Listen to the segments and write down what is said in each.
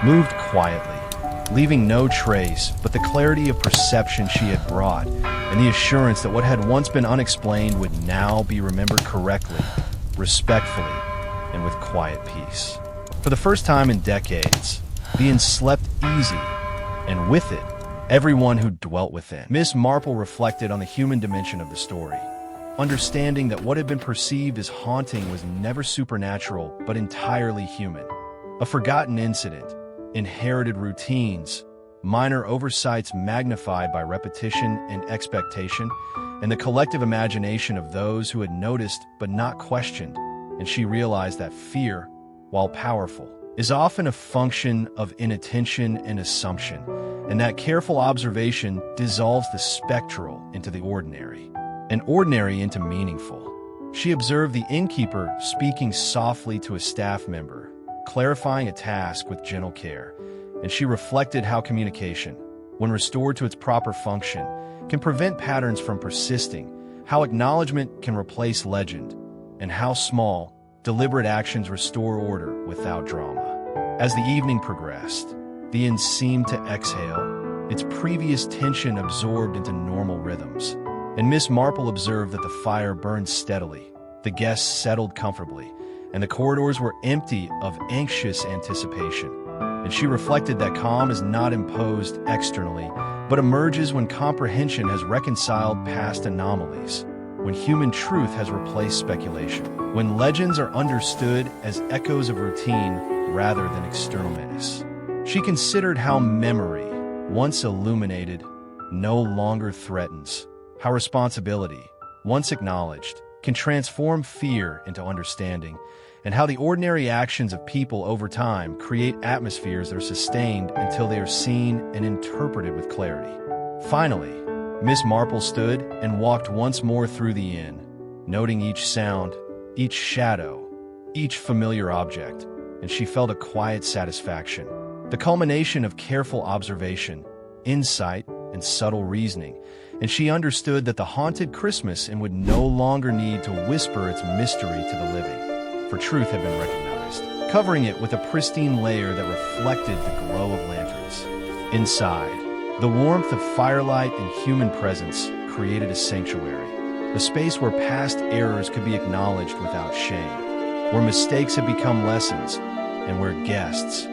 moved quietly, leaving no trace but the clarity of perception she had brought, and the assurance that what had once been unexplained would now be remembered correctly, respectfully, and with quiet peace. For the first time in decades, the inn slept easy, and with it, everyone who dwelt within. Miss Marple reflected on the human dimension of the story, understanding that what had been perceived as haunting was never supernatural but entirely human. A forgotten incident, inherited routines, minor oversights magnified by repetition and expectation, and the collective imagination of those who had noticed but not questioned. And she realized that fear, while powerful, is often a function of inattention and assumption, and that careful observation dissolves the spectral into the ordinary, and ordinary into meaningful. She observed the innkeeper speaking softly to a staff member, clarifying a task with gentle care, and she reflected how communication, when restored to its proper function, can prevent patterns from persisting, how acknowledgement can replace legend, and how small, deliberate actions restore order without drama. As the evening progressed, the inn seemed to exhale, its previous tension absorbed into normal rhythms, and Miss Marple observed that the fire burned steadily, the guests settled comfortably, and the corridors were empty of anxious anticipation. And she reflected that calm is not imposed externally, but emerges when comprehension has reconciled past anomalies, when human truth has replaced speculation, when legends are understood as echoes of routine rather than external menace. She considered how memory, once illuminated, no longer threatens, how responsibility, once acknowledged, can transform fear into understanding, and how the ordinary actions of people over time create atmospheres that are sustained until they are seen and interpreted with clarity. Finally, Miss Marple stood and walked once more through the inn, noting each sound, each shadow, each familiar object, and she felt a quiet satisfaction, the culmination of careful observation, insight, and subtle reasoning, and she understood that the haunted Christmas inn would no longer need to whisper its mystery to the living, for truth had been recognized, covering it with a pristine layer that reflected the glow of lanterns. Inside, the warmth of firelight and human presence created a sanctuary, a space where past errors could be acknowledged without shame, where mistakes had become lessons, and where guests,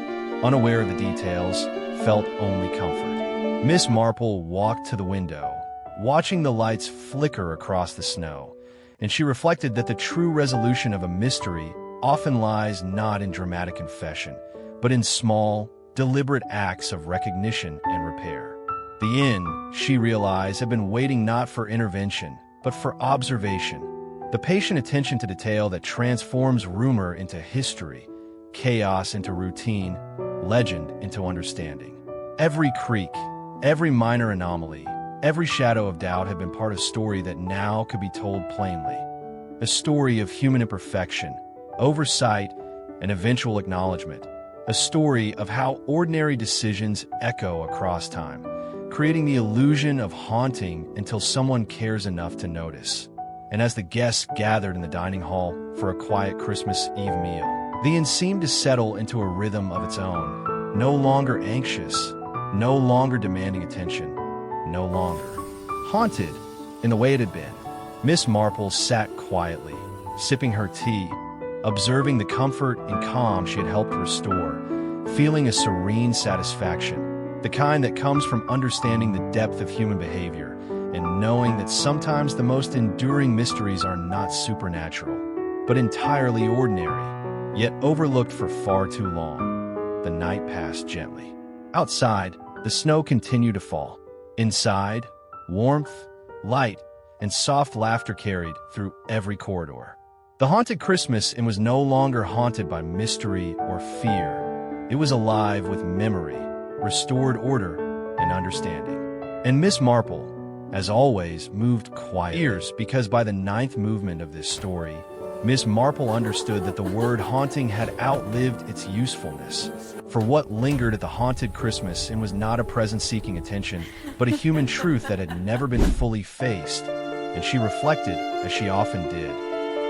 unaware of the details, felt only comfort. Miss Marple walked to the window, watching the lights flicker across the snow, and she reflected that the true resolution of a mystery often lies not in dramatic confession, but in small, deliberate acts of recognition and repair. The inn, she realized, had been waiting not for intervention, but for observation, the patient attention to detail that transforms rumor into history, chaos into routine, legend into understanding. Every creak, every minor anomaly, every shadow of doubt had been part of a story that now could be told plainly. A story of human imperfection, oversight, and eventual acknowledgement. A story of how ordinary decisions echo across time, creating the illusion of haunting until someone cares enough to notice. And as the guests gathered in the dining hall for a quiet Christmas Eve meal, the inn seemed to settle into a rhythm of its own, no longer anxious, no longer demanding attention, no longer haunted in the way it had been. Miss Marple sat quietly, sipping her tea, observing the comfort and calm she had helped restore, feeling a serene satisfaction, the kind that comes from understanding the depth of human behavior and knowing that sometimes the most enduring mysteries are not supernatural, but entirely ordinary, yet overlooked for far too long. The night passed gently. Outside, the snow continued to fall. Inside, warmth, light, and soft laughter carried through every corridor. The haunted Christmas inn was no longer haunted by mystery or fear. It was alive with memory, restored order, and understanding. And Miss Marple, as always, moved quietly. Ears, because by the ninth movement of this story, Miss Marple understood that the word haunting had outlived its usefulness. For what lingered at the haunted Christmas inn was not a present seeking attention, but a human truth that had never been fully faced. And she reflected, as she often did,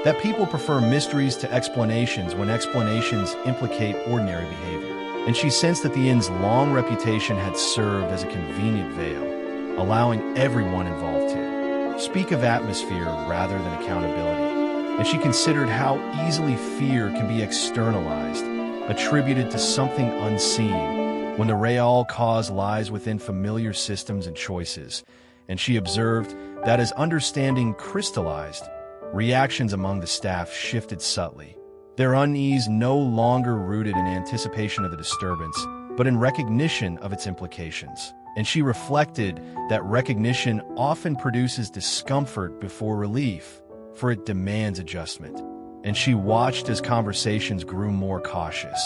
that people prefer mysteries to explanations when explanations implicate ordinary behavior. and she sensed that the inn's long reputation had served as a convenient veil, allowing everyone involved to speak of atmosphere rather than accountability. And she considered how easily fear can be externalized, attributed to something unseen, when the real cause lies within familiar systems and choices. And she observed that as understanding crystallized, reactions among the staff shifted subtly, their unease no longer rooted in anticipation of the disturbance, but in recognition of its implications. And she reflected that recognition often produces discomfort before relief, for it demands adjustment. And she watched as conversations grew more cautious,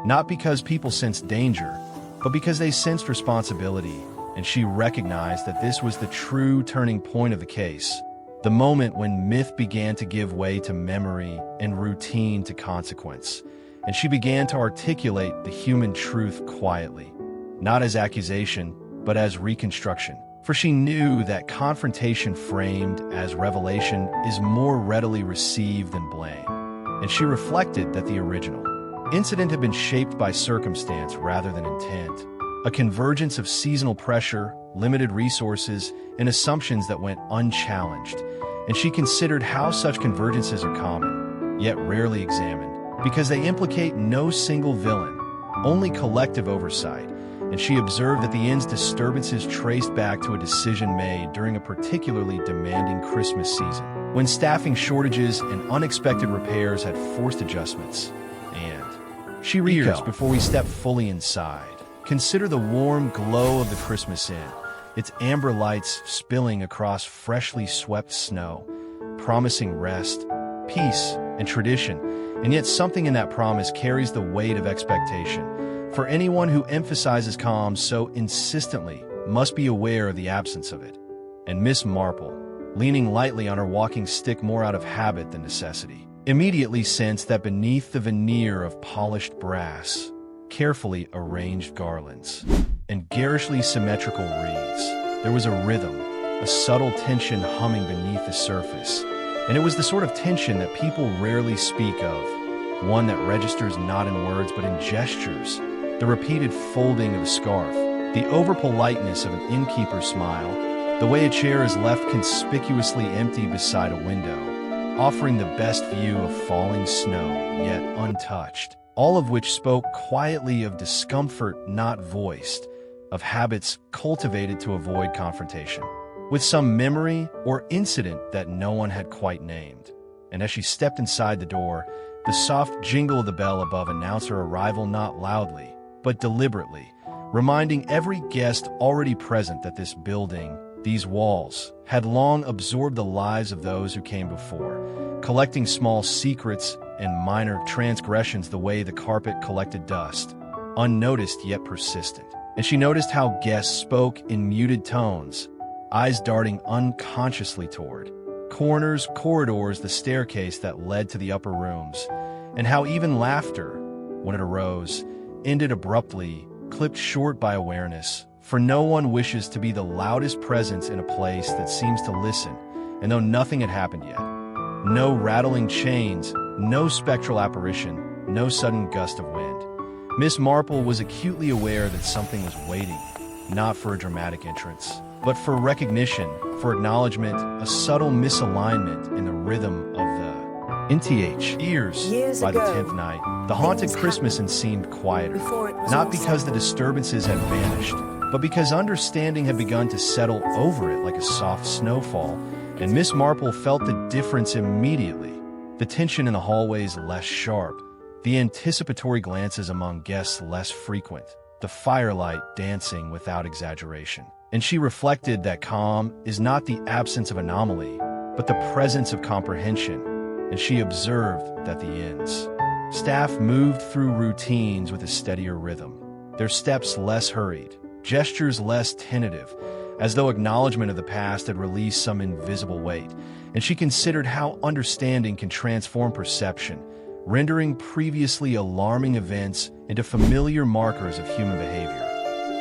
not because people sensed danger, but because they sensed responsibility. And she recognized that this was the true turning point of the case, the moment when myth began to give way to memory and routine to consequence. And she began to articulate the human truth quietly, not as accusation, but as reconstruction. For she knew that confrontation framed as revelation is more readily received than blame. And she reflected that the original incident had been shaped by circumstance rather than intent, a convergence of seasonal pressure, limited resources, and assumptions that went unchallenged. And she considered how such convergences are common, yet rarely examined, because they implicate no single villain, only collective oversight. And she observed that the inn's disturbances traced back to a decision made during a particularly demanding Christmas season, when staffing shortages and unexpected repairs had forced adjustments. And she years before we step fully inside, consider the warm glow of the Christmas inn, its amber lights spilling across freshly swept snow, promising rest, peace, and tradition. And yet something in that promise carries the weight of expectation. For anyone who emphasizes calm so insistently must be aware of the absence of it. And Miss Marple, leaning lightly on her walking stick more out of habit than necessity, immediately sensed that beneath the veneer of polished brass, carefully arranged garlands, and garishly symmetrical wreaths, there was a rhythm, a subtle tension humming beneath the surface. And it was the sort of tension that people rarely speak of, one that registers not in words but in gestures, the repeated folding of a scarf, the over-politeness of an innkeeper's smile, the way a chair is left conspicuously empty beside a window, offering the best view of falling snow, yet untouched, all of which spoke quietly of discomfort not voiced, of habits cultivated to avoid confrontation, with some memory or incident that no one had quite named. And as she stepped inside the door, the soft jingle of the bell above announced her arrival not loudly, but deliberately, reminding every guest already present that this building, these walls, had long absorbed the lives of those who came before, collecting small secrets and minor transgressions the way the carpet collected dust, unnoticed yet persistent. And she noticed how guests spoke in muted tones, eyes darting unconsciously toward corners, corridors, the staircase that led to the upper rooms, and how even laughter, when it arose, ended abruptly, clipped short by awareness, for no one wishes to be the loudest presence in a place that seems to listen, and though nothing had happened yet, no rattling chains, no spectral apparition, no sudden gust of wind, Miss Marple was acutely aware that something was waiting, not for a dramatic entrance, but for recognition, for acknowledgement, a subtle misalignment in the rhythm of the NTH ears. By the 10th night, the haunted Christmas inn seemed quieter, not because the disturbances had vanished, but because understanding had begun to settle over it like a soft snowfall, and Miss Marple felt the difference immediately. The tension in the hallways less sharp, the anticipatory glances among guests less frequent, the firelight dancing without exaggeration. And she reflected that calm is not the absence of anomaly, but the presence of comprehension. And she observed that the inn's staff moved through routines with a steadier rhythm, their steps less hurried, gestures less tentative, as though acknowledgement of the past had released some invisible weight. And she considered how understanding can transform perception, rendering previously alarming events into familiar markers of human behavior.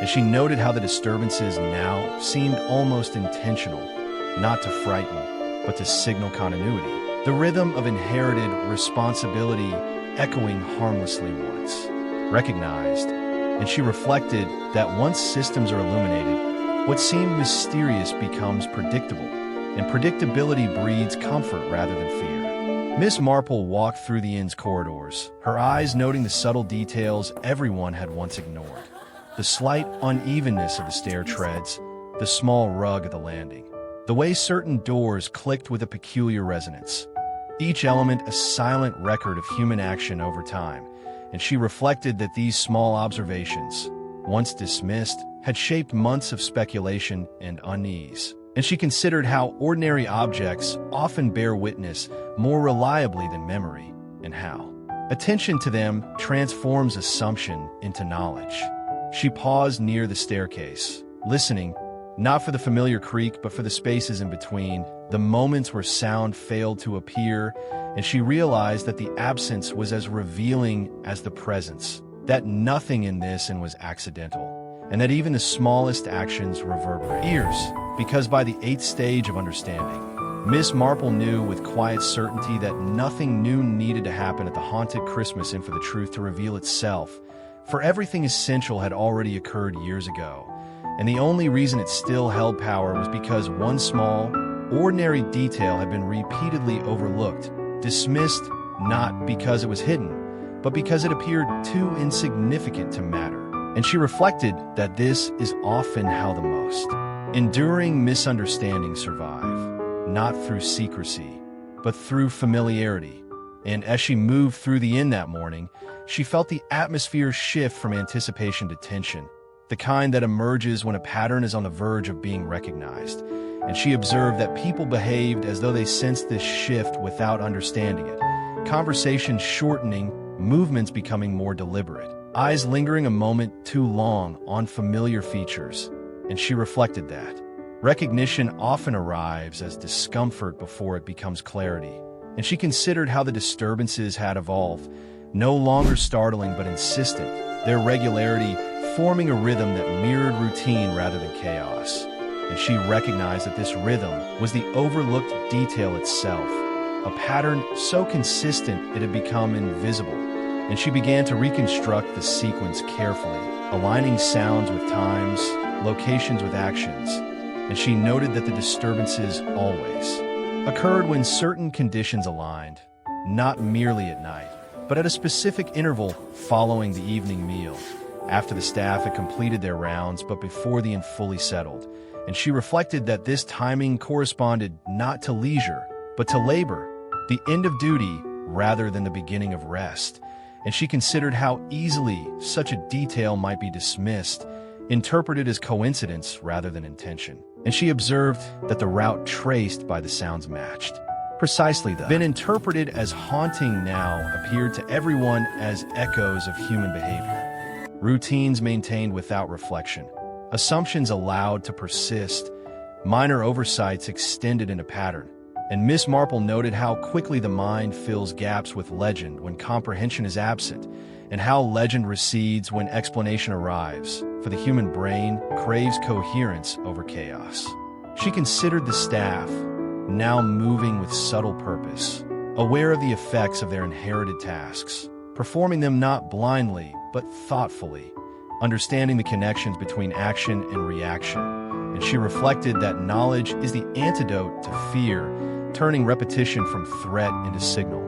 And she noted how the disturbances now seemed almost intentional, not to frighten, but to signal continuity, the rhythm of inherited responsibility echoing harmlessly once. recognized, and she reflected that once systems are illuminated, what seemed mysterious becomes predictable, and predictability breeds comfort rather than fear. Miss Marple walked through the inn's corridors, her eyes noting the subtle details everyone had once ignored. The slight unevenness of the stair treads, the small rug at the landing, the way certain doors clicked with a peculiar resonance. Each element a silent record of human action over time, and she reflected that these small observations, once dismissed, had shaped months of speculation and unease. And she considered how ordinary objects often bear witness more reliably than memory, and how attention to them transforms assumption into knowledge. She paused near the staircase, listening, not for the familiar creak, but for the spaces in between, the moments where sound failed to appear, and she realized that the absence was as revealing as the presence, that nothing in this inn was accidental, and that even the smallest actions reverberate. Ears, because by the 8th stage of understanding, Miss Marple knew with quiet certainty that nothing new needed to happen at the haunted Christmas inn for the truth to reveal itself, for everything essential had already occurred years ago, and the only reason it still held power was because one small, ordinary detail had been repeatedly overlooked, dismissed not because it was hidden, but because it appeared too insignificant to matter. And she reflected that this is often how the most enduring misunderstandings survive, not through secrecy, but through familiarity. And as she moved through the inn that morning, she felt the atmosphere shift from anticipation to tension, the kind that emerges when a pattern is on the verge of being recognized. And she observed that people behaved as though they sensed this shift without understanding it, conversations shortening, movements becoming more deliberate, eyes lingering a moment too long on familiar features. And she reflected that recognition often arrives as discomfort before it becomes clarity. And she considered how the disturbances had evolved, no longer startling but insistent, their regularity forming a rhythm that mirrored routine rather than chaos. And she recognized that this rhythm was the overlooked detail itself, a pattern so consistent it had become invisible. And she began to reconstruct the sequence carefully, aligning sounds with times, locations with actions. And she noted that the disturbances always occurred when certain conditions aligned, not merely at night, but at a specific interval following the evening meal, after the staff had completed their rounds but before the inn fully settled. And she reflected that this timing corresponded not to leisure, but to labor, the end of duty rather than the beginning of rest. And she considered how easily such a detail might be dismissed, interpreted as coincidence rather than intention. And she observed that the route traced by the sounds matched precisely the been interpreted as haunting now appeared to everyone as echoes of human behavior. Routines maintained without reflection, assumptions allowed to persist, minor oversights extended in a pattern. And Miss Marple noted how quickly the mind fills gaps with legend when comprehension is absent, and how legend recedes when explanation arrives, for the human brain craves coherence over chaos. She considered the staff, now moving with subtle purpose, aware of the effects of their inherited tasks, performing them not blindly, but thoughtfully, understanding the connections between action and reaction. And she reflected that knowledge is the antidote to fear, turning repetition from threat into signal.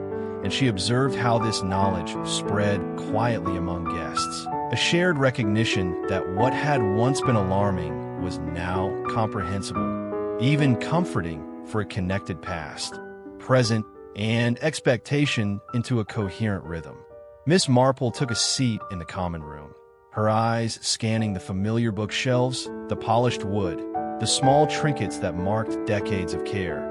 And she observed how this knowledge spread quietly among guests, a shared recognition that what had once been alarming was now comprehensible, even comforting for a connected past, present, and expectation into a coherent rhythm. Miss Marple took a seat in the common room, her eyes scanning the familiar bookshelves, the polished wood, the small trinkets that marked decades of care.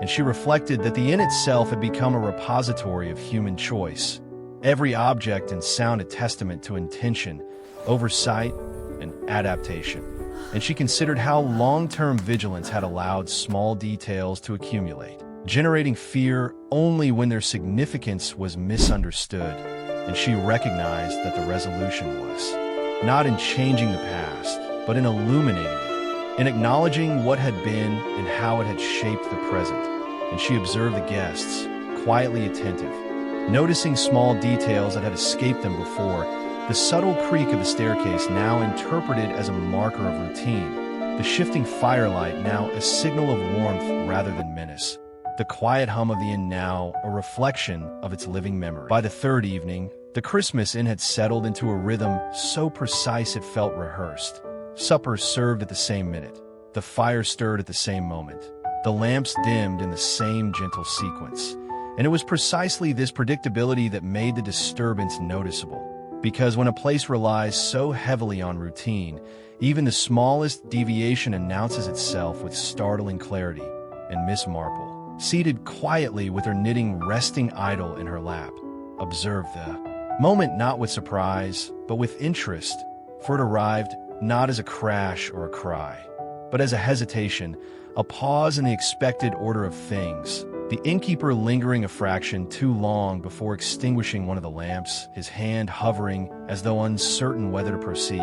And she reflected that the inn itself had become a repository of human choice, every object and sound a testament to intention, oversight, and adaptation. And she considered how long-term vigilance had allowed small details to accumulate, generating fear only when their significance was misunderstood. And she recognized that the resolution was not in changing the past, but in illuminating it, in acknowledging what had been and how it had shaped the present. And she observed the guests, quietly attentive, noticing small details that had escaped them before, The subtle creak of the staircase now interpreted as a marker of routine, the shifting firelight now a signal of warmth rather than menace, the quiet hum of the inn now a reflection of its living memory. By the third evening, the Christmas inn had settled into a rhythm so precise it felt rehearsed. Supper served at the same minute. The fire stirred at the same moment. The lamps dimmed in the same gentle sequence. And it was precisely this predictability that made the disturbance noticeable. Because when a place relies so heavily on routine, even the smallest deviation announces itself with startling clarity. And Miss Marple, seated quietly with her knitting resting idle in her lap, observed the moment not with surprise, but with interest, for it arrived not as a crash or a cry, but as a hesitation, a pause in the expected order of things, the innkeeper lingering a fraction too long before extinguishing one of the lamps, his hand hovering as though uncertain whether to proceed,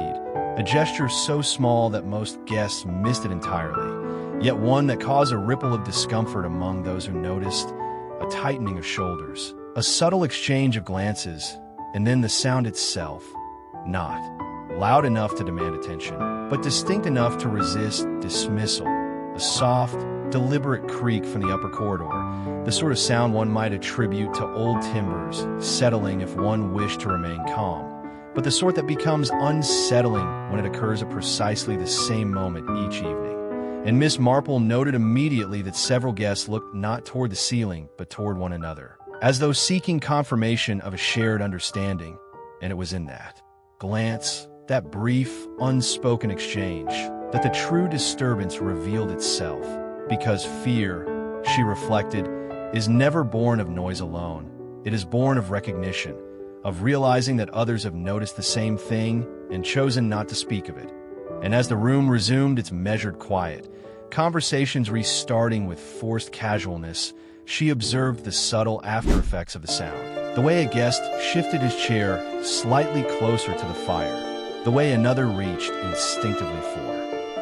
a gesture so small that most guests missed it entirely, yet one that caused a ripple of discomfort among those who noticed, a tightening of shoulders, a subtle exchange of glances, and then the sound itself, not loud enough to demand attention, but distinct enough to resist dismissal, a soft, deliberate creak from the upper corridor, the sort of sound one might attribute to old timbers, settling if one wished to remain calm, but the sort that becomes unsettling when it occurs at precisely the same moment each evening. And Miss Marple noted immediately that several guests looked not toward the ceiling, but toward one another, as though seeking confirmation of a shared understanding, and it was in that glance, that brief, unspoken exchange, that the true disturbance revealed itself, because fear, she reflected, is never born of noise alone. It is born of recognition, of realizing that others have noticed the same thing and chosen not to speak of it. And as the room resumed its measured quiet, conversations restarting with forced casualness, she observed the subtle after-effects of the sound. The way a guest shifted his chair slightly closer to the fire, the way another reached instinctively for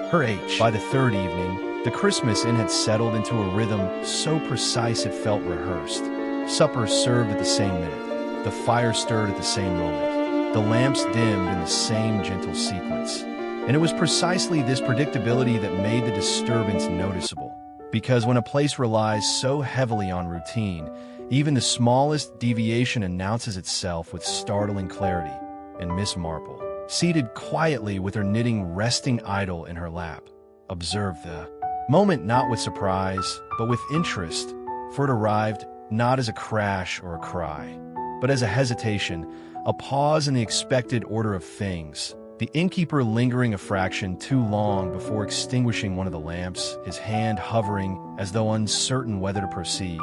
her H. By the third evening, the Christmas inn had settled into a rhythm so precise it felt rehearsed. Supper served at the same minute. The fire stirred at the same moment. The lamps dimmed in the same gentle sequence. And it was precisely this predictability that made the disturbance noticeable. Because when a place relies so heavily on routine, even the smallest deviation announces itself with startling clarity. And Miss Marple, seated quietly with her knitting resting idle in her lap, observed the moment not with surprise, but with interest, for it arrived not as a crash or a cry, but as a hesitation, a pause in the expected order of things, the innkeeper lingering a fraction too long before extinguishing one of the lamps, his hand hovering as though uncertain whether to proceed,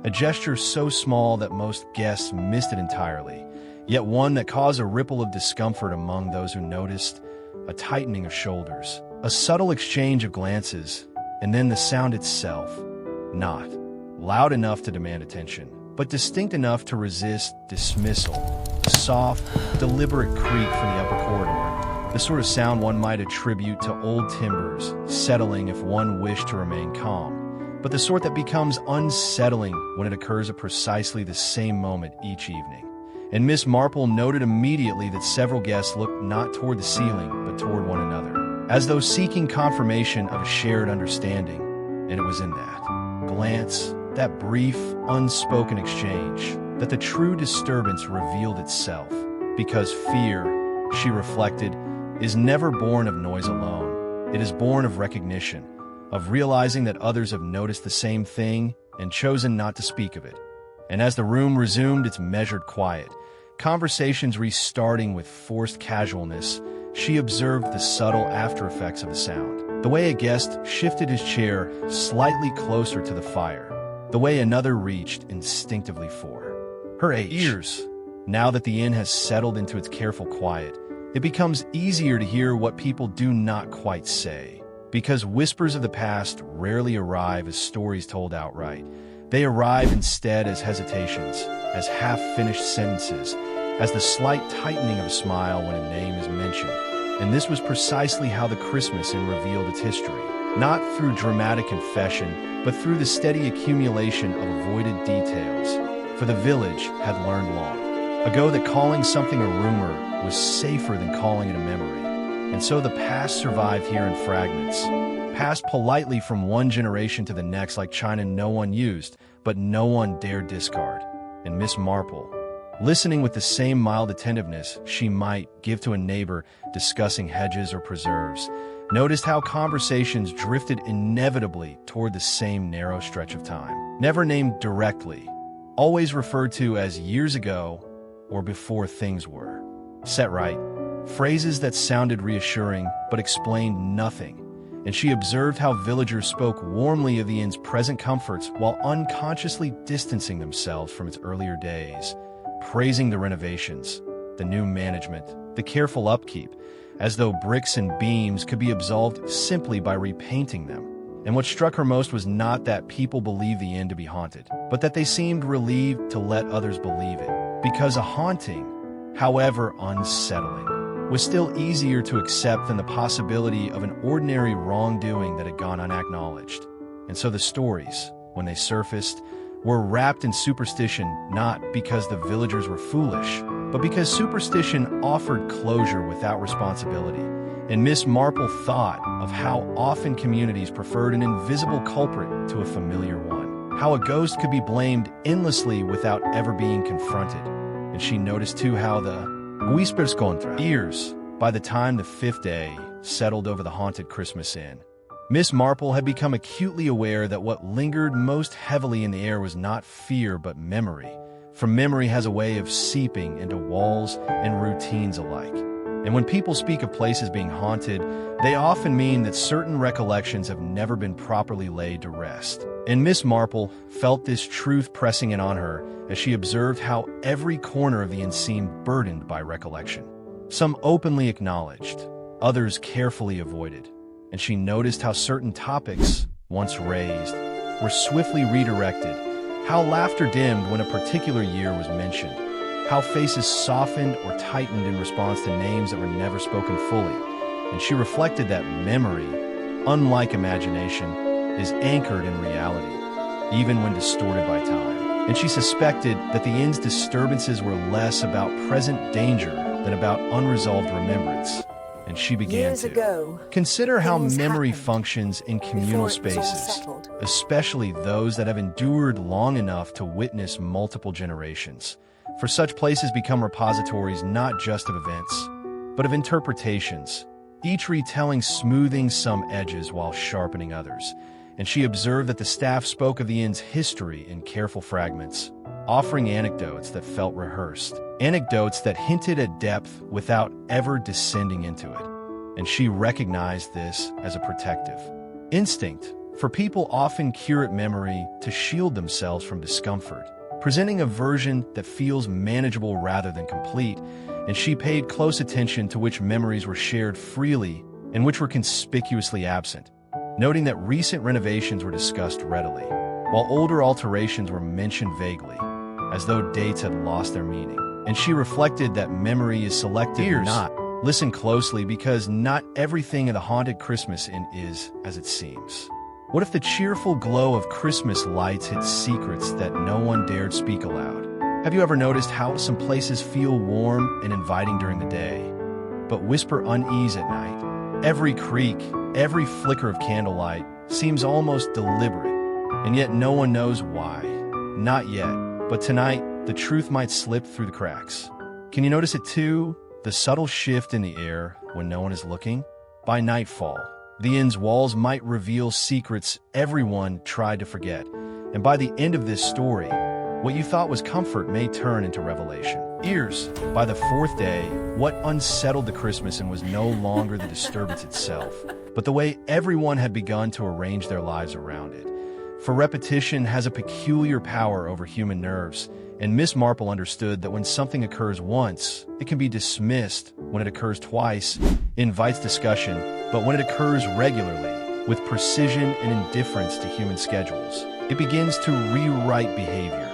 a gesture so small that most guests missed it entirely, yet one that caused a ripple of discomfort among those who noticed, a tightening of shoulders, a subtle exchange of glances, and then the sound itself, not loud enough to demand attention, but distinct enough to resist dismissal, a soft, deliberate creak from the upper corridor, the sort of sound one might attribute to old timbers, settling if one wished to remain calm, but the sort that becomes unsettling when it occurs at precisely the same moment each evening. And Miss Marple noted immediately that several guests looked not toward the ceiling, but toward one another, as though seeking confirmation of a shared understanding. And it was in that glance, that brief, unspoken exchange, that the true disturbance revealed itself. Because fear, she reflected, is never born of noise alone. It is born of recognition, of realizing that others have noticed the same thing and chosen not to speak of it. And as the room resumed its measured quiet, conversations restarting with forced casualness, she observed the subtle after-effects of the sound. The way a guest shifted his chair slightly closer to the fire, the way another reached instinctively for her ears. Now that the inn has settled into its careful quiet, it becomes easier to hear what people do not quite say. Because whispers of the past rarely arrive as stories told outright. They arrive instead as hesitations, as half-finished sentences, as the slight tightening of a smile when a name is mentioned. And this was precisely how the Christmas inn revealed its history, not through dramatic confession, but through the steady accumulation of avoided details, for the village had learned long ago that calling something a rumor was safer than calling it a memory. And so the past survived here in fragments, passed politely from one generation to the next like china no one used, but no one dared discard. And Miss Marple, listening with the same mild attentiveness she might give to a neighbor discussing hedges or preserves, noticed how conversations drifted inevitably toward the same narrow stretch of time. Never named directly, always referred to as years ago or before things were set right, phrases that sounded reassuring but explained nothing. And she observed how villagers spoke warmly of the inn's present comforts while unconsciously distancing themselves from its earlier days, praising the renovations, the new management, the careful upkeep, as though bricks and beams could be absolved simply by repainting them. And what struck her most was not that people believed the inn to be haunted, but that they seemed relieved to let others believe it, because a haunting, however unsettling, was still easier to accept than the possibility of an ordinary wrongdoing that had gone unacknowledged. And so the stories, when they surfaced, were wrapped in superstition, not because the villagers were foolish, but because superstition offered closure without responsibility. And Miss Marple thought of how often communities preferred an invisible culprit to a familiar one, how a ghost could be blamed endlessly without ever being confronted. And she noticed too how the whispers contra ears, by the time the fifth day settled over the haunted Christmas inn, Miss Marple had become acutely aware that what lingered most heavily in the air was not fear but memory, for memory has a way of seeping into walls and routines alike. And when people speak of places being haunted, they often mean that certain recollections have never been properly laid to rest. And Miss Marple felt this truth pressing in on her as she observed how every corner of the inn seemed burdened by recollection. Some openly acknowledged, others carefully avoided. And she noticed how certain topics, once raised, were swiftly redirected, how laughter dimmed when a particular year was mentioned, how faces softened or tightened in response to names that were never spoken fully. And she reflected that memory, unlike imagination, is anchored in reality, even when distorted by time. And she suspected that the inn's disturbances were less about present danger than about unresolved remembrance. And she began to consider how memory functions in communal spaces, especially those that have endured long enough to witness multiple generations. For such places become repositories not just of events, but of interpretations, each retelling smoothing some edges while sharpening others. And she observed that the staff spoke of the inn's history in careful fragments, offering anecdotes that felt rehearsed, anecdotes that hinted at depth without ever descending into it. And she recognized this as a protective instinct, for people often curate memory to shield themselves from discomfort, presenting a version that feels manageable rather than complete. And she paid close attention to which memories were shared freely and which were conspicuously absent, noting that recent renovations were discussed readily, while older alterations were mentioned vaguely, as though dates had lost their meaning. And she reflected that memory is selective. Not listen closely, because not everything in the haunted Christmas inn is as it seems. What if the cheerful glow of Christmas lights hid secrets that no one dared speak aloud? Have you ever noticed how some places feel warm and inviting during the day, but whisper unease at night? Every creak, every flicker of candlelight seems almost deliberate, and yet no one knows why. Not yet, but tonight, the truth might slip through the cracks. Can you notice it too? The subtle shift in the air when no one is looking? By nightfall, the inn's walls might reveal secrets everyone tried to forget. And by the end of this story, what you thought was comfort may turn into revelation. Ears, by the fourth day, what unsettled the Christmas inn was no longer the disturbance itself, but the way everyone had begun to arrange their lives around it. For repetition has a peculiar power over human nerves, and Miss Marple understood that when something occurs once, it can be dismissed. When it occurs twice, it invites discussion, but when it occurs regularly, with precision and indifference to human schedules, it begins to rewrite behavior.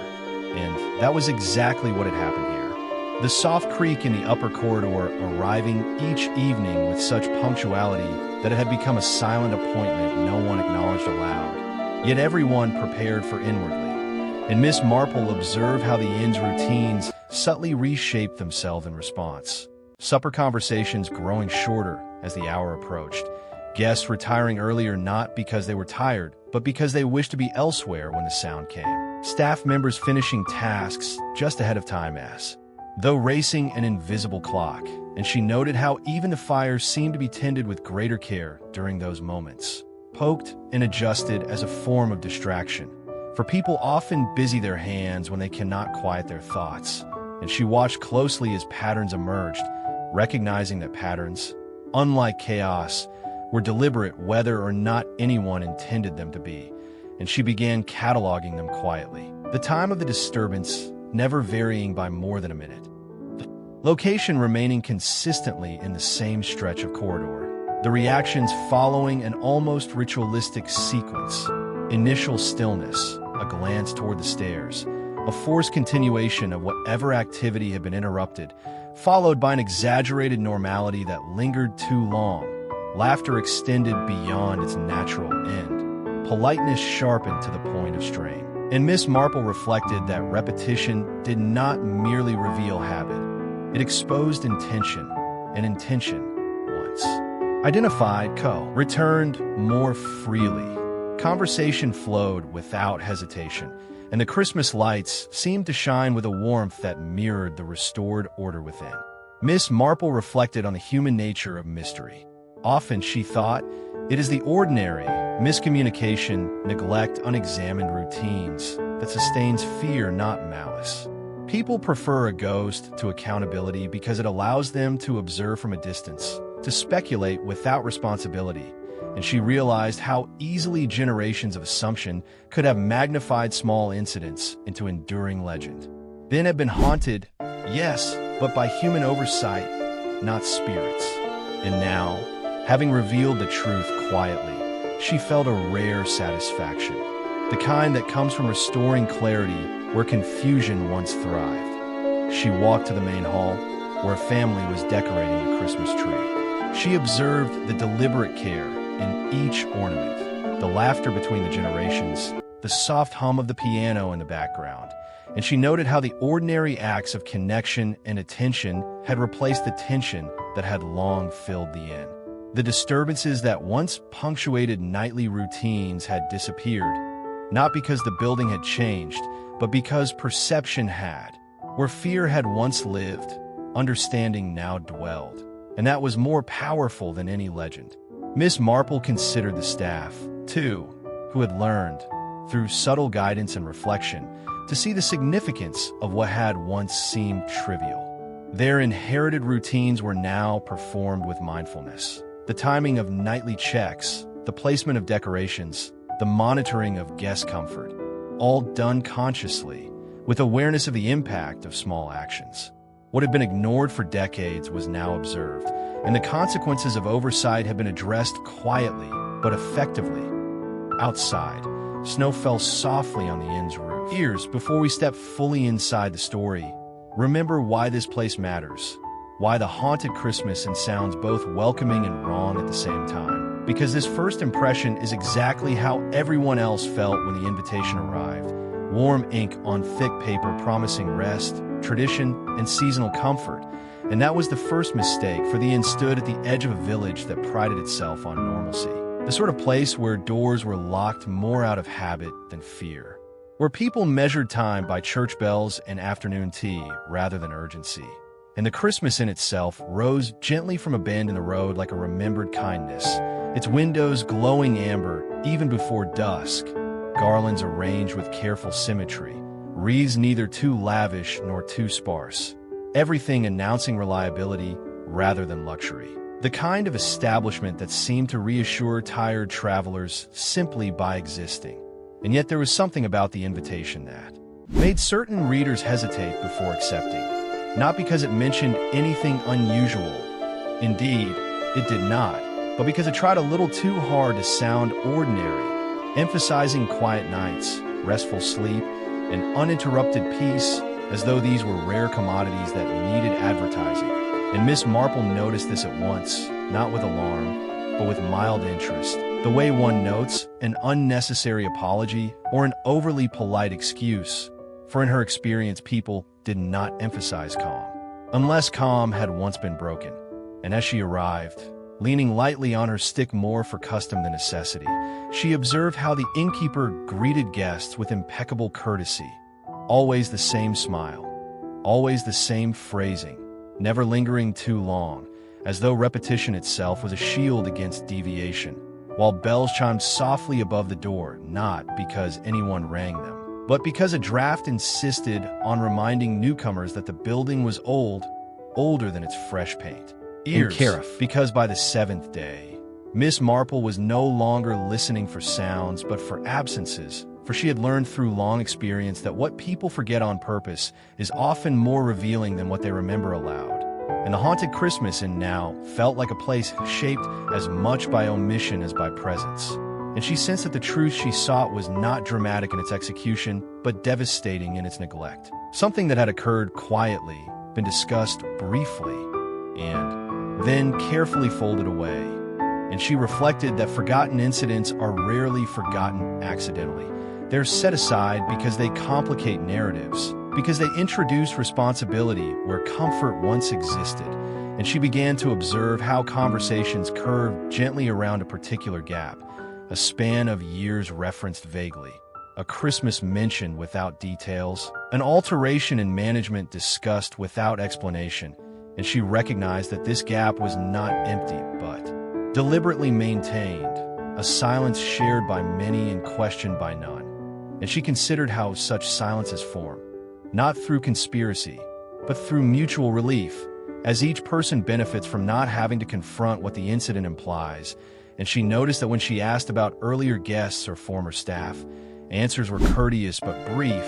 And that was exactly what had happened here. The soft creak in the upper corridor arriving each evening with such punctuality that it had become a silent appointment no one acknowledged aloud. Yet everyone prepared for inwardly. And Miss Marple observed how the inn's routines subtly reshaped themselves in response. Supper conversations growing shorter as the hour approached. Guests retiring earlier not because they were tired, but because they wished to be elsewhere when the sound came. Staff members finishing tasks just ahead of time as though racing an invisible clock, and she noted how even the fires seemed to be tended with greater care during those moments. Poked and adjusted as a form of distraction, for people often busy their hands when they cannot quiet their thoughts, and she watched closely as patterns emerged, recognizing that patterns, unlike chaos, were deliberate whether or not anyone intended them to be, and she began cataloging them quietly. The time of the disturbance never varying by more than a minute. Location remaining consistently in the same stretch of corridor. The reactions following an almost ritualistic sequence. Initial stillness, a glance toward the stairs, a forced continuation of whatever activity had been interrupted, followed by an exaggerated normality that lingered too long. Laughter extended beyond its natural end. Politeness sharpened to the point of strain. And Miss Marple reflected that repetition did not merely reveal habit. It exposed intention, and intention, once identified, returned more freely. Conversation flowed without hesitation, and the Christmas lights seemed to shine with a warmth that mirrored the restored order within. Miss Marple reflected on the human nature of mystery. Often, she thought, it is the ordinary, miscommunication, neglect, unexamined routines that sustains fear, not malice. People prefer a ghost to accountability because it allows them to observe from a distance, to speculate without responsibility, and she realized how easily generations of assumption could have magnified small incidents into enduring legend. Ben had been haunted, yes, but by human oversight, not spirits. And now, having revealed the truth quietly, she felt a rare satisfaction, the kind that comes from restoring clarity where confusion once thrived. She walked to the main hall, where a family was decorating the Christmas tree. She observed the deliberate care in each ornament, the laughter between the generations, the soft hum of the piano in the background, and she noted how the ordinary acts of connection and attention had replaced the tension that had long filled the inn. The disturbances that once punctuated nightly routines had disappeared, not because the building had changed, but because perception had. Where fear had once lived, understanding now dwelled, and that was more powerful than any legend. Miss Marple considered the staff, too, who had learned, through subtle guidance and reflection, to see the significance of what had once seemed trivial. Their inherited routines were now performed with mindfulness. The timing of nightly checks, the placement of decorations, the monitoring of guest comfort, all done consciously, with awareness of the impact of small actions. What had been ignored for decades was now observed, and the consequences of oversight had been addressed quietly, but effectively. Outside, snow fell softly on the inn's roof. Years before we step fully inside the story, remember why this place matters. Why the haunted Christmas and sounds both welcoming and wrong at the same time. Because this first impression is exactly how everyone else felt when the invitation arrived. Warm ink on thick paper promising rest, tradition, and seasonal comfort. And that was the first mistake, for the inn stood at the edge of a village that prided itself on normalcy. The sort of place where doors were locked more out of habit than fear. Where people measured time by church bells and afternoon tea rather than urgency. And the Christmas in itself rose gently from a bend in the road like a remembered kindness, its windows glowing amber even before dusk, garlands arranged with careful symmetry, wreaths neither too lavish nor too sparse, everything announcing reliability rather than luxury. The kind of establishment that seemed to reassure tired travelers simply by existing. And yet there was something about the invitation that made certain readers hesitate before accepting. Not because it mentioned anything unusual. Indeed, it did not, but because it tried a little too hard to sound ordinary, emphasizing quiet nights, restful sleep, and uninterrupted peace as though these were rare commodities that needed advertising. And Miss Marple noticed this at once, not with alarm, but with mild interest, the way one notes an unnecessary apology or an overly polite excuse. For in her experience, people did not emphasize calm, unless calm had once been broken. And as she arrived, leaning lightly on her stick more for custom than necessity, she observed how the innkeeper greeted guests with impeccable courtesy. Always the same smile, always the same phrasing, never lingering too long, as though repetition itself was a shield against deviation, while bells chimed softly above the door, not because anyone rang them, but because a draft insisted on reminding newcomers that the building was old, older than its fresh paint. Ears, because by the seventh day, Miss Marple was no longer listening for sounds but for absences, for she had learned through long experience that what people forget on purpose is often more revealing than what they remember aloud. And the haunted Christmas Inn now felt like a place shaped as much by omission as by presence. And she sensed that the truth she sought was not dramatic in its execution, but devastating in its neglect. Something that had occurred quietly, been discussed briefly, and then carefully folded away. And she reflected that forgotten incidents are rarely forgotten accidentally. They're set aside because they complicate narratives, because they introduce responsibility where comfort once existed. And she began to observe how conversations curved gently around a particular gap, a span of years referenced vaguely, a Christmas mentioned without details, an alteration in management discussed without explanation. And she recognized that this gap was not empty, but deliberately maintained, a silence shared by many and questioned by none. And she considered how such silences form, not through conspiracy, but through mutual relief, as each person benefits from not having to confront what the incident implies. And she noticed that when she asked about earlier guests or former staff, answers were courteous but brief,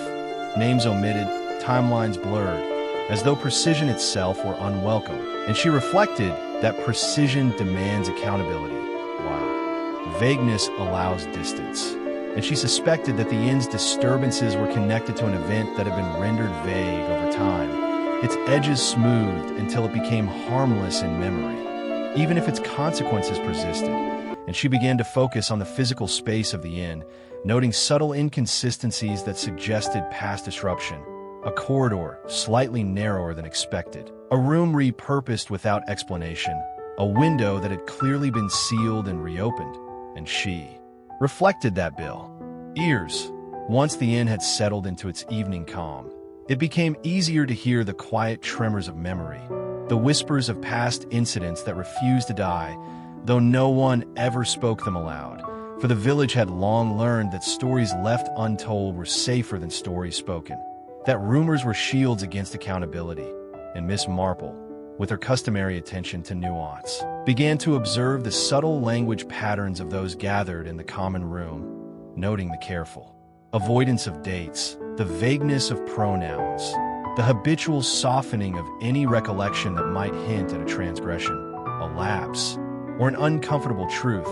names omitted, timelines blurred, as though precision itself were unwelcome. And she reflected that precision demands accountability, while vagueness allows distance. And she suspected that the inn's disturbances were connected to an event that had been rendered vague over time, its edges smoothed until it became harmless in memory, even if its consequences persisted. And she began to focus on the physical space of the inn, noting subtle inconsistencies that suggested past disruption. A corridor slightly narrower than expected, a room repurposed without explanation, a window that had clearly been sealed and reopened. And she reflected that bill. Ears. Once the inn had settled into its evening calm, it became easier to hear the quiet tremors of memory, the whispers of past incidents that refused to die, though no one ever spoke them aloud. For the village had long learned that stories left untold were safer than stories spoken, that rumors were shields against accountability. And Miss Marple, with her customary attention to nuance, began to observe the subtle language patterns of those gathered in the common room, noting the careful avoidance of dates, the vagueness of pronouns, the habitual softening of any recollection that might hint at a transgression, a lapse, or an uncomfortable truth.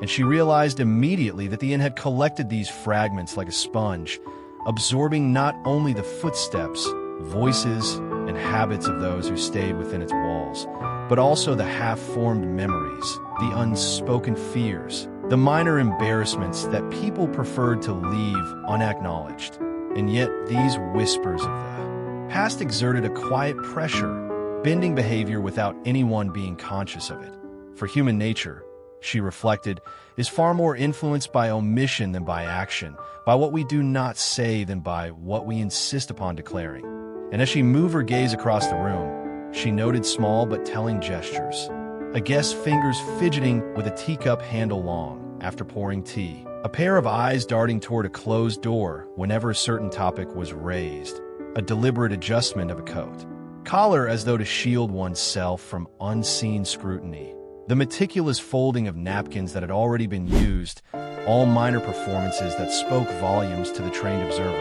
And she realized immediately that the inn had collected these fragments like a sponge, absorbing not only the footsteps, voices, and habits of those who stayed within its walls, but also the half-formed memories, the unspoken fears, the minor embarrassments that people preferred to leave unacknowledged. And yet these whispers of the past exerted a quiet pressure, bending behavior without anyone being conscious of it. For human nature, she reflected, is far more influenced by omission than by action, by what we do not say than by what we insist upon declaring. And as she moved her gaze across the room, she noted small but telling gestures. A guest's fingers fidgeting with a teacup handle long after pouring tea. A pair of eyes darting toward a closed door whenever a certain topic was raised. A deliberate adjustment of a coat collar as though to shield oneself from unseen scrutiny. The meticulous folding of napkins that had already been used, all minor performances that spoke volumes to the trained observer.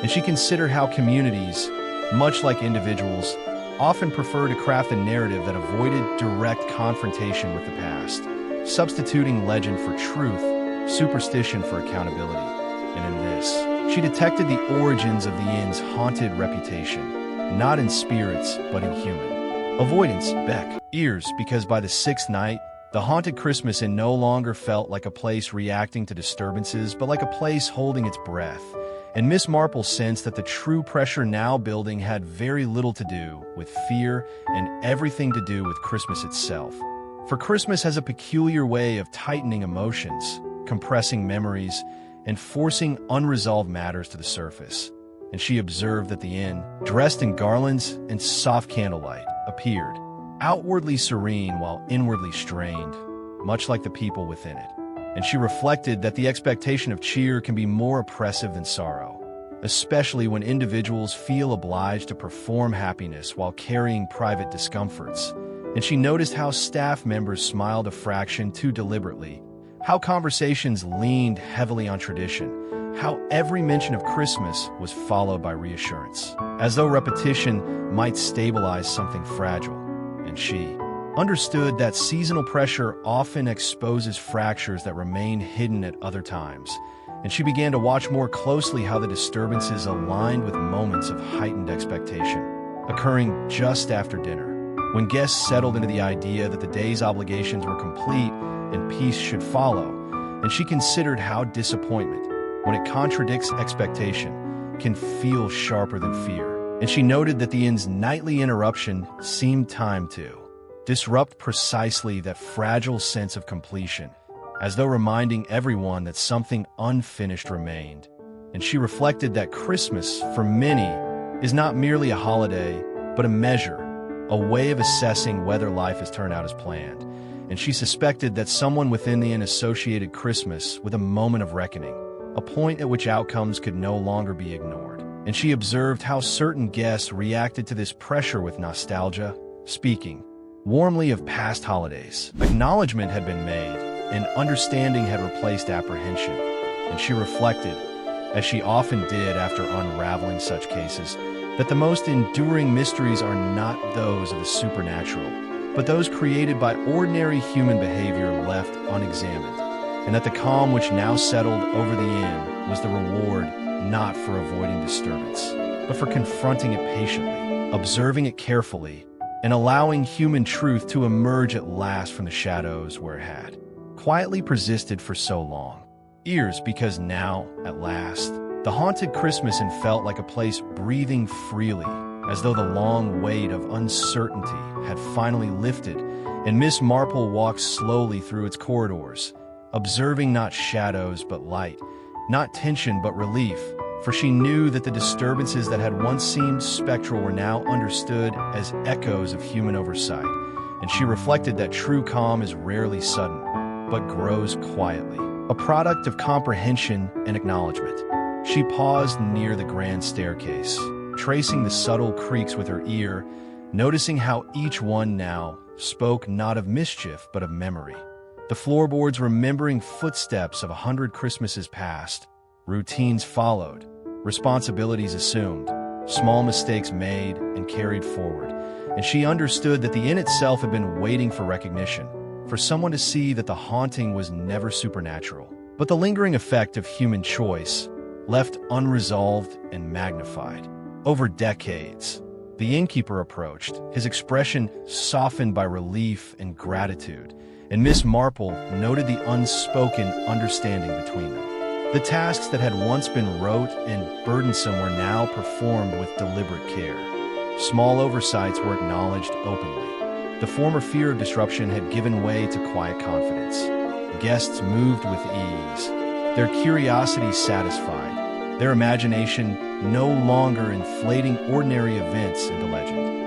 And she considered how communities, much like individuals, often prefer to craft a narrative that avoided direct confrontation with the past, substituting legend for truth, superstition for accountability. And in this, she detected the origins of the inn's haunted reputation, not in spirits, but in human avoidance. Ears, because by the sixth night, the haunted Christmas Inn no longer felt like a place reacting to disturbances, but like a place holding its breath. and Miss Marple sensed that the true pressure now building had very little to do with fear and everything to do with Christmas itself. For Christmas has a peculiar way of tightening emotions, compressing memories, and forcing unresolved matters to the surface. And she observed that the inn, dressed in garlands and soft candlelight, appeared, outwardly serene while inwardly strained, much like the people within it. And she reflected that the expectation of cheer can be more oppressive than sorrow, especially when individuals feel obliged to perform happiness while carrying private discomforts. And she noticed how staff members smiled a fraction too deliberately, how conversations leaned heavily on tradition, how every mention of Christmas was followed by reassurance, as though repetition might stabilize something fragile. And she understood that seasonal pressure often exposes fractures that remain hidden at other times, and she began to watch more closely how the disturbances aligned with moments of heightened expectation, occurring just after dinner, when guests settled into the idea that the day's obligations were complete and peace should follow. And she considered how disappointment, when it contradicts expectation, can feel sharper than fear. And she noted that the inn's nightly interruption seemed timed to disrupt precisely that fragile sense of completion, as though reminding everyone that something unfinished remained. And she reflected that Christmas, for many, is not merely a holiday, but a measure, a way of assessing whether life has turned out as planned. And she suspected that someone within the inn associated Christmas with a moment of reckoning, a point at which outcomes could no longer be ignored. And she observed how certain guests reacted to this pressure with nostalgia, speaking warmly of past holidays. Acknowledgement had been made, and understanding had replaced apprehension. And she reflected, as she often did after unraveling such cases, that the most enduring mysteries are not those of the supernatural, but those created by ordinary human behavior left unexamined, and that the calm which now settled over the inn was the reward not for avoiding disturbance, but for confronting it patiently, observing it carefully, and allowing human truth to emerge at last from the shadows where it had quietly persisted for so long. Years, because now, at last, the haunted Christmas inn felt like a place breathing freely, as though the long weight of uncertainty had finally lifted, and Miss Marple walked slowly through its corridors, observing not shadows but light, not tension but relief, for she knew that the disturbances that had once seemed spectral were now understood as echoes of human oversight, and she reflected that true calm is rarely sudden, but grows quietly, a product of comprehension and acknowledgement. She paused near the grand staircase, tracing the subtle creaks with her ear, noticing how each one now spoke not of mischief but of memory. The floorboards remembering footsteps of 100 Christmases past, routines followed, responsibilities assumed, small mistakes made and carried forward, and she understood that the inn itself had been waiting for recognition, for someone to see that the haunting was never supernatural, but the lingering effect of human choice, left unresolved and magnified. Over decades, the innkeeper approached, his expression softened by relief and gratitude, and Miss Marple noted the unspoken understanding between them. The tasks that had once been rote and burdensome were now performed with deliberate care. Small oversights were acknowledged openly. The former fear of disruption had given way to quiet confidence. Guests moved with ease, their curiosity satisfied, their imagination no longer inflating ordinary events into legend.